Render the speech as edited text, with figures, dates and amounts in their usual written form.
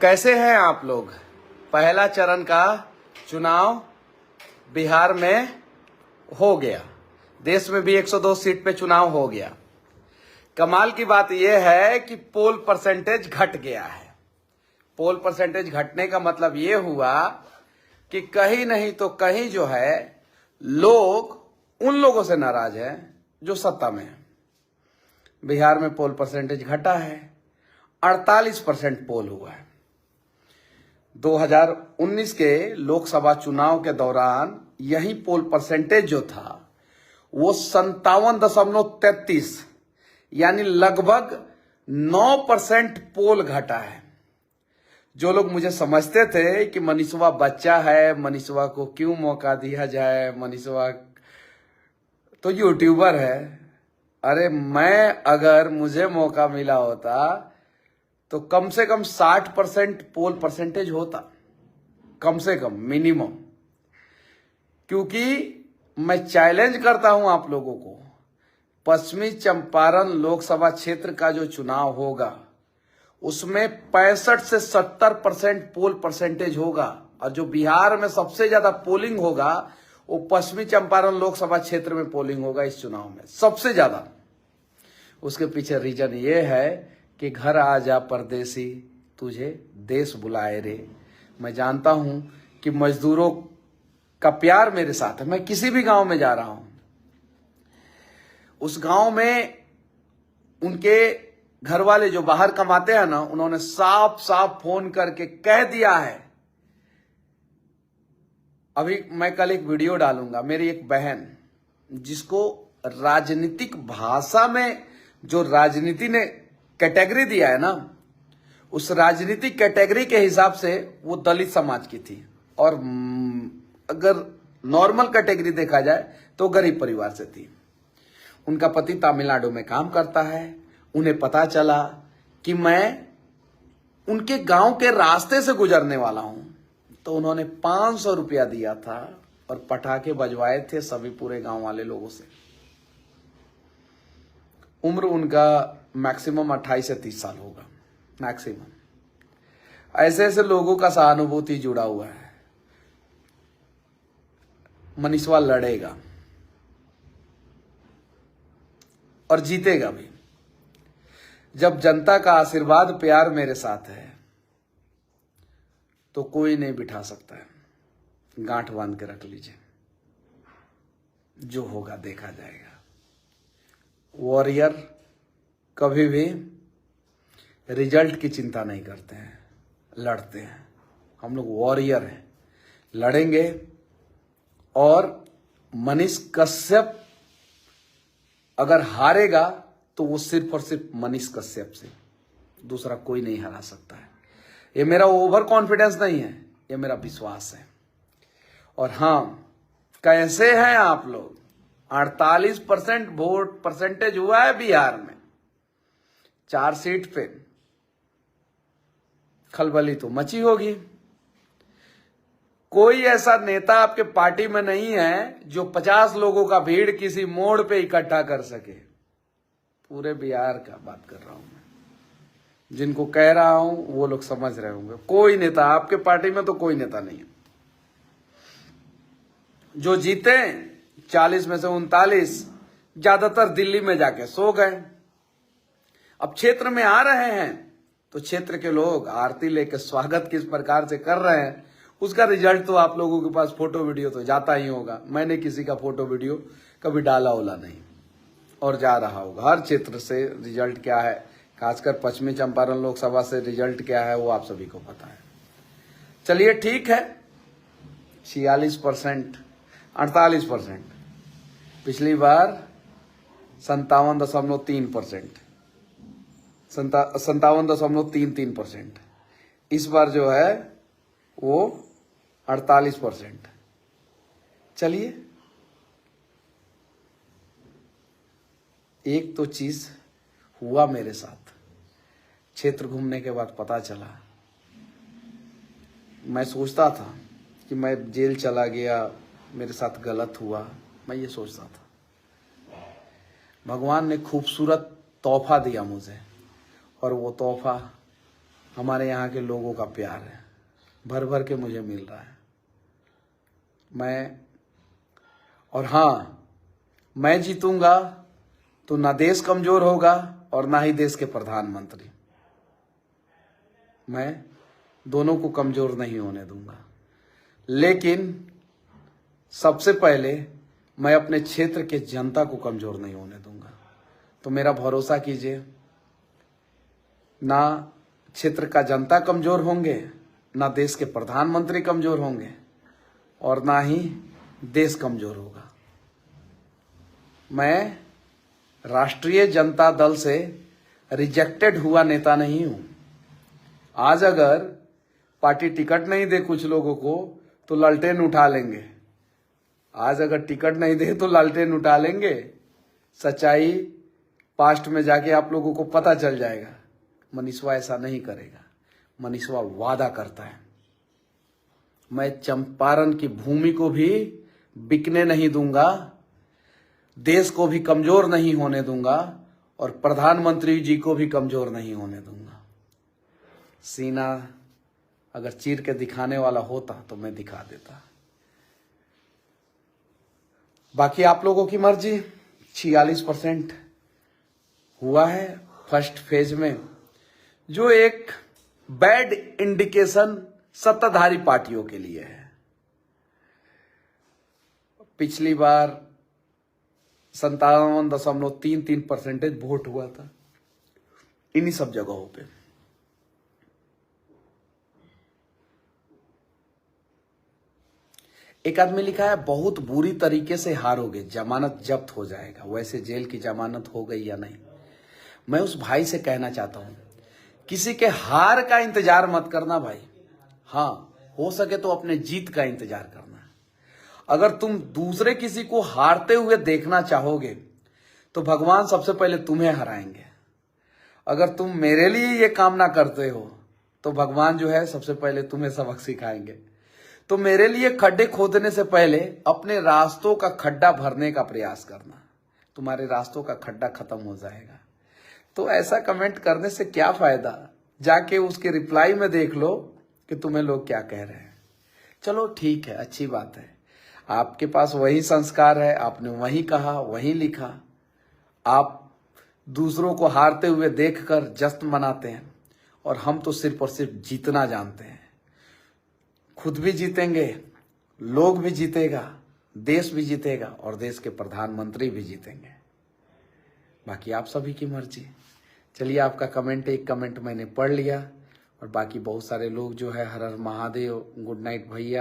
कैसे हैं आप लोग? पहला चरण का चुनाव बिहार में हो गया। देश में भी 102 सीट पे चुनाव हो गया। कमाल की बात यह है कि पोल परसेंटेज घट गया है। पोल परसेंटेज घटने का मतलब यह हुआ कि कहीं नहीं तो कहीं जो है लोग उन लोगों से नाराज हैं जो सत्ता में है। बिहार में पोल परसेंटेज घटा है, 48% पोल हुआ है। 2019 के लोकसभा चुनाव के दौरान यही पोल परसेंटेज जो था वो 57.33 यानी लगभग 9% पोल घटा है। जो लोग मुझे समझते थे कि मनीषवा बच्चा है, मनीषवा को क्यों मौका दिया जाए, मनीषवा तो यूट्यूबर है। अरे मैं अगर मुझे मौका मिला होता तो कम से कम 60% पोल परसेंटेज होता, कम से कम मिनिमम। क्योंकि मैं चैलेंज करता हूं आप लोगों को, पश्चिमी चंपारण लोकसभा क्षेत्र का जो चुनाव होगा उसमें 65 से 70% पोल परसेंटेज होगा। और जो बिहार में सबसे ज्यादा पोलिंग होगा वो पश्चिमी चंपारण लोकसभा क्षेत्र में पोलिंग होगा इस चुनाव में सबसे ज्यादा। उसके पीछे रीजन ये है कि घर आ जा परदेसी तुझे देश बुलाए रे। मैं जानता हूं कि मजदूरों का प्यार मेरे साथ है। मैं किसी भी गांव में जा रहा हूं, उस गांव में उनके घर वाले जो बाहर कमाते हैं ना, उन्होंने साफ साफ फोन करके कह दिया है। अभी मैं कल एक वीडियो डालूंगा, मेरी एक बहन जिसको राजनीतिक भाषा में जो राजनीति ने कैटेगरी दिया है ना, उस राजनीतिक कैटेगरी के हिसाब से वो दलित समाज की थी, और अगर नॉर्मल कैटेगरी देखा जाए तो गरीब परिवार से थी। उनका पति तमिलनाडु में काम करता है। उन्हें पता चला कि मैं उनके गांव के रास्ते से गुजरने वाला हूं, तो उन्होंने 500 रुपया दिया था और पटाखे बजवाए थे सभी पूरे गांव वाले लोगों से। उम्र उनका मैक्सिमम 28 से 30 साल होगा, मैक्सिमम। ऐसे ऐसे लोगों का सहानुभूति जुड़ा हुआ है। मनीषवा लड़ेगा और जीतेगा भी। जब जनता का आशीर्वाद प्यार मेरे साथ है तो कोई नहीं बिठा सकता है। गांठ बांध के रख लीजिए, जो होगा देखा जाएगा। वॉरियर कभी भी रिजल्ट की चिंता नहीं करते हैं, लड़ते हैं। हम लोग वॉरियर हैं, लड़ेंगे। और मनीष कश्यप अगर हारेगा तो वो सिर्फ और सिर्फ मनीष कश्यप से, दूसरा कोई नहीं हरा सकता है। ये मेरा ओवर कॉन्फिडेंस नहीं है, ये मेरा विश्वास है। और हाँ, कैसे हैं आप लोग? 48% वोट परसेंटेज हुआ है बिहार में। 4 सीट पे खलबली तो मची होगी। कोई ऐसा नेता आपके पार्टी में नहीं है जो 50 लोगों का भीड़ किसी मोड़ पे इकट्ठा कर सके। पूरे बिहार का बात कर रहा हूं मैं, जिनको कह रहा हूं वो लोग समझ रहे होंगे। कोई नेता आपके पार्टी में तो कोई नेता नहीं है। जो जीते 40 में से 39 ज्यादातर दिल्ली में जाके सो गए। अब क्षेत्र में आ रहे हैं तो क्षेत्र के लोग आरती लेके स्वागत किस प्रकार से कर रहे हैं उसका रिजल्ट तो आप लोगों के पास फोटो वीडियो तो जाता ही होगा। मैंने किसी का फोटो वीडियो कभी डाला ओला नहीं, और जा रहा होगा। हर क्षेत्र से रिजल्ट क्या है, खासकर पश्चिमी चंपारण लोकसभा से रिजल्ट क्या है वो आप सभी को पता है। चलिए ठीक है, 46%, 48%। पिछली बार 57.3%, 57.33%। इस बार जो है वो 48%। चलिए, एक तो चीज हुआ मेरे साथ, क्षेत्र घूमने के बाद पता चला। मैं सोचता था कि मैं जेल चला गया, मेरे साथ गलत हुआ, मैं ये सोचता था। भगवान ने खूबसूरत तोहफा दिया मुझे, और वो तोहफा हमारे यहाँ के लोगों का प्यार है, भर भर के मुझे मिल रहा है। और हाँ, मैं जीतूंगा तो ना देश कमजोर होगा और ना ही देश के प्रधानमंत्री। मैं दोनों को कमजोर नहीं होने दूंगा, लेकिन सबसे पहले मैं अपने क्षेत्र के जनता को कमजोर नहीं होने दूंगा। तो मेरा भरोसा कीजिए, ना क्षेत्र का जनता कमजोर होंगे, ना देश के प्रधानमंत्री कमजोर होंगे और ना ही देश कमजोर होगा। मैं राष्ट्रीय जनता दल से रिजेक्टेड हुआ नेता नहीं हूं। आज अगर पार्टी टिकट नहीं दे कुछ लोगों को तो लालटेन उठा लेंगे। आज अगर टिकट नहीं दे तो लालटेन उठा लेंगे। सच्चाई पास्ट में जाके आप लोगों को पता चल जाएगा। मनीषवा ऐसा नहीं करेगा। मनीषवा वादा करता है। मैं चंपारण की भूमि को भी बिकने नहीं दूंगा, देश को भी कमजोर नहीं होने दूंगा और प्रधानमंत्री जी को भी कमजोर नहीं होने दूंगा। सीना अगर चीर के दिखाने वाला होता तो मैं दिखा देता। बाकी आप लोगों की मर्जी। 46% हुआ है फर्स्ट फेज में, जो एक बैड इंडिकेशन सत्ताधारी पार्टियों के लिए है। पिछली बार 57.33% वोट हुआ था इन्हीं सब जगहों पे। एक आदमी लिखा है बहुत बुरी तरीके से हारोगे, जमानत जब्त हो जाएगा। वैसे जेल की जमानत हो गई या नहीं? मैं उस भाई से कहना चाहता हूं, किसी के हार का इंतजार मत करना भाई। हाँ, हो सके तो अपने जीत का इंतजार करना। अगर तुम दूसरे किसी को हारते हुए देखना चाहोगे तो भगवान सबसे पहले तुम्हें हराएंगे। अगर तुम मेरे लिए ये कामना करते हो तो भगवान जो है सबसे पहले तुम्हें सबक सिखाएंगे। तो मेरे लिए खड्डे खोदने से पहले अपने रास्तों का खड्डा भरने का प्रयास करना, तुम्हारे रास्तों का खड्डा खत्म हो जाएगा। तो ऐसा कमेंट करने से क्या फायदा, जाके उसके रिप्लाई में देख लो कि तुम्हें लोग क्या कह रहे हैं। चलो ठीक है, अच्छी बात है, आपके पास वही संस्कार है, आपने वही कहा वही लिखा। आप दूसरों को हारते हुए देखकर जश्न मनाते हैं और हम तो सिर्फ और सिर्फ जीतना जानते हैं। खुद भी जीतेंगे, लोग भी जीतेगा, देश भी जीतेगा और देश के प्रधानमंत्री भी जीतेंगे। बाकी आप सभी की मर्जी। चलिए, आपका कमेंट, एक कमेंट मैंने पढ़ लिया और बाकी बहुत सारे लोग जो है हर हर महादेव, गुड नाइट भैया।